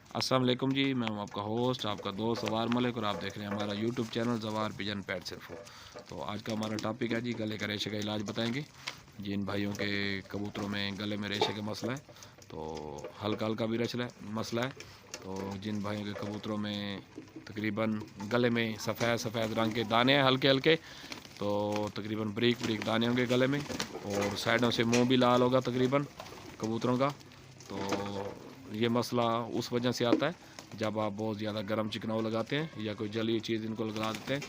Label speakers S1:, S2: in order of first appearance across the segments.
S1: अस्सलाम वालेकुम जी, मैं हूं आपका होस्ट, आपका दोस्त जवार मलिक और आप देख रहे हैं हमारा यूट्यूब चैनल जवार पिजन पेट्स इन्फो। तो आज का हमारा टॉपिक है जी, गले का रेशे का इलाज बताएंगे। जिन भाइयों के कबूतरों में गले में रेशे का मसला है, तो हल्का हल्का भी मसला है, तो जिन भाइयों के कबूतरों में तकरीबन गले में सफ़ेद सफ़ेद रंग के दाने हैं हल्के हल्के, तो तकरीबन ब्रीक ब्रीक दाने होंगे गले में, और साइडों से मुँह भी लाल होगा तकरीबन कबूतरों का। तो ये मसला उस वजह से आता है जब आप बहुत ज़्यादा गर्म चिकनाऊ लगाते हैं या कोई जली चीज़ इनको लगा देते हैं,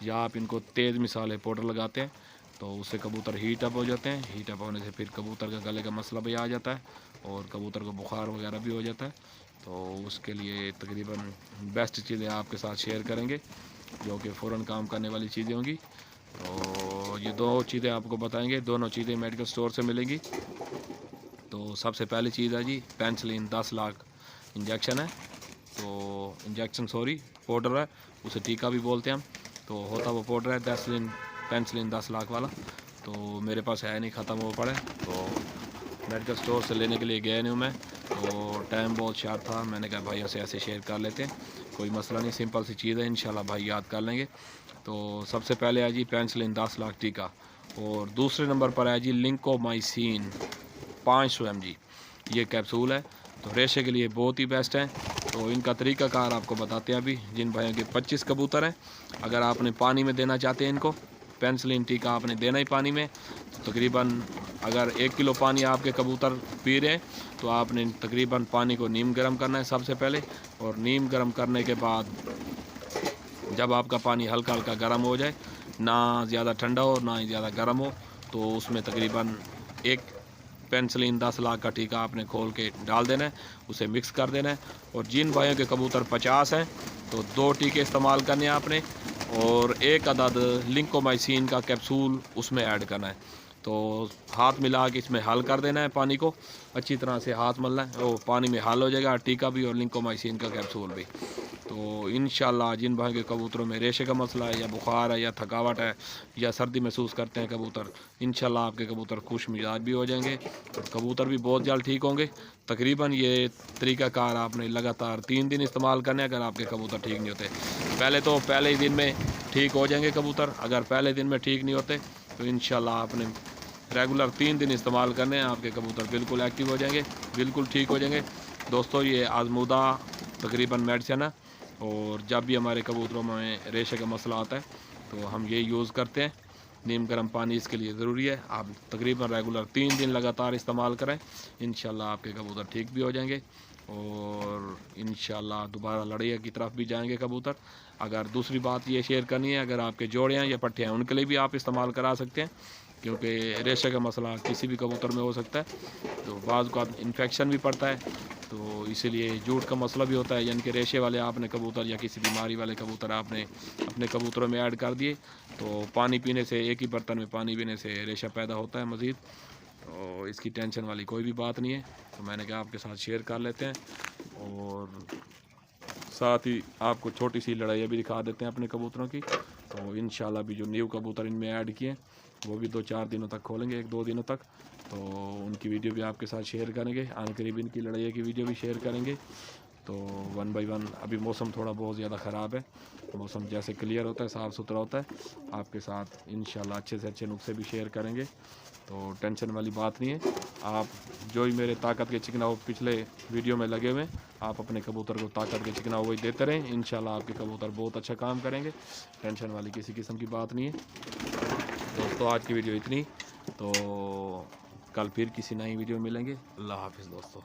S1: या आप इनको तेज़ मिसाले पाउडर लगाते हैं, तो उससे कबूतर हीट अप हो जाते हैं। हीट अप होने से फिर कबूतर का गले का मसला भी आ जाता है और कबूतर को बुखार वगैरह भी हो जाता है। तो उसके लिए तकरीबन बेस्ट चीज़ें आपके साथ शेयर करेंगे जो कि फ़ौरन काम करने वाली चीज़ें होंगी। तो ये दो चीज़ें आपको बताएंगे, दोनों चीज़ें मेडिकल स्टोर से मिलेंगी। तो सबसे पहली चीज़ है जी पेंसिलिन 10 लाख इंजेक्शन है, तो इंजेक्शन पाउडर है, उसे टीका भी बोलते हैं हम। तो होता वो पाउडर है पेंसिलिन 10 लाख वाला, तो मेरे पास है नहीं, ख़त्म हो पड़े। तो मेडिकल स्टोर से लेने के लिए गया नहीं हूँ मैं, तो टाइम बहुत शार्ट था, मैंने कहा भाई ऐसे शेयर कर लेते हैं, कोई मसला नहीं, सिंपल सी चीज़ है, इंशाल्लाह भाई याद कर लेंगे। तो सबसे पहले है जी पेंसिलिन 10 लाख टीका, और दूसरे नंबर पर है जी लिंकोमाइसिन 500 mg, ये कैप्सूल है। तो रेशे के लिए बहुत ही बेस्ट है। तो इनका तरीक़ाकार आपको बताते हैं अभी। जिन भाइयों के 25 कबूतर हैं, अगर आपने पानी में देना चाहते हैं इनको, पेंसिलिन टीका आपने देना ही पानी में, तो तकरीबन अगर 1 किलो पानी आपके कबूतर पी रहे हैं, तो आपने तकरीबन पानी को नीम गर्म करना है सबसे पहले, और नीम गर्म करने के बाद जब आपका पानी हल्का हल्का गर्म हो जाए, ना ज़्यादा ठंडा हो ना ही ज़्यादा गर्म हो, तो उसमें तकरीबन एक पेंसिलिन 10 लाख का टीका आपने खोल के डाल देना है, उसे मिक्स कर देना है। और जिन भाइयों के कबूतर 50 हैं, तो 2 टीके इस्तेमाल करने हैं आपने, और एक अदद लिंकोमाइसिन का कैप्सूल उसमें ऐड करना है। तो हाथ मिला के इसमें हल कर देना है, पानी को अच्छी तरह से हाथ मलना है, वो पानी में हल हो जाएगा टीका भी और लिंकोमाइसिन का कैप्सूल भी। तो इंशाल्लाह जिन भाई के कबूतरों में रेशे का मसला है, या बुखार है, या थकावट है, या सर्दी महसूस करते हैं कबूतर, इंशाल्लाह आपके कबूतर खुश मिजाज भी हो जाएंगे और कबूतर भी बहुत जल्द ठीक होंगे। तकरीबन ये तरीक़ाकार आपने लगातार 3 दिन इस्तेमाल करने, अगर आपके कबूतर ठीक नहीं होते। पहले ही दिन में ठीक हो जाएंगे कबूतर, अगर पहले दिन में ठीक नहीं होते तो इंशाल्लाह आपने रेगुलर 3 दिन इस्तेमाल करने हैं, आपके कबूतर बिल्कुल एक्टिव हो जाएंगे, बिल्कुल ठीक हो जाएंगे। दोस्तों ये आजमूदा तकरीबन मेडिसिन है, और जब भी हमारे कबूतरों में रेशे का मसला आता है तो हम ये यूज़ करते हैं। नीम गर्म पानी इसके लिए ज़रूरी है। आप तकरीबन रेगुलर 3 दिन लगातार इस्तेमाल करें, इंशाल्लाह आपके कबूतर ठीक भी हो जाएंगे, और इंशाल्लाह दोबारा लड़ैया की तरफ भी जाएंगे कबूतर। अगर दूसरी बात ये शेयर करनी है, अगर आपके जोड़े हैं या पट्टे हैं, उनके लिए भी आप इस्तेमाल करा सकते हैं, क्योंकि रेशे का मसला किसी भी कबूतर में हो सकता है, तो बाज़ का इन्फेक्शन भी पड़ता है, तो इसीलिए जूट का मसला भी होता है। यानी कि रेशे वाले आपने कबूतर या किसी बीमारी वाले कबूतर आपने अपने कबूतरों में ऐड कर दिए, तो पानी पीने से, एक ही बर्तन में पानी पीने से रेशा पैदा होता है मज़ीद। तो इसकी टेंशन वाली कोई भी बात नहीं है, तो मैंने कहा आपके साथ शेयर कर लेते हैं, और साथ ही आपको छोटी सी लड़ाइयाँ भी दिखा देते हैं अपने कबूतरों की। तो इंशाल्लाह भी जो न्यू कबूतर इनमें ऐड किए वो भी 2-4 दिनों तक खोलेंगे, 1-2 दिनों तक, तो उनकी वीडियो भी आपके साथ शेयर करेंगे। आने करीब इनकी लड़ाई की वीडियो भी शेयर करेंगे। तो 1 बाई 1 अभी मौसम थोड़ा बहुत ज़्यादा ख़राब है, मौसम जैसे क्लियर होता है, साफ़ सुथरा होता है, आपके साथ इंशाल्लाह अच्छे से अच्छे नुस्खे भी शेयर करेंगे। तो टेंशन वाली बात नहीं है। आप जो ही मेरे ताकत के चिकनाऊ पिछले वीडियो में लगे हुए, आप अपने कबूतर को ताकत के चिकनाऊ वही देते रहें, इंशाल्लाह आपके कबूतर बहुत अच्छा काम करेंगे। टेंशन वाली किसी किस्म की बात नहीं है। दोस्तों आज की वीडियो इतनी, तो कल फिर किसी नई वीडियो में मिलेंगे। अल्लाह हाफिज़ दोस्तों।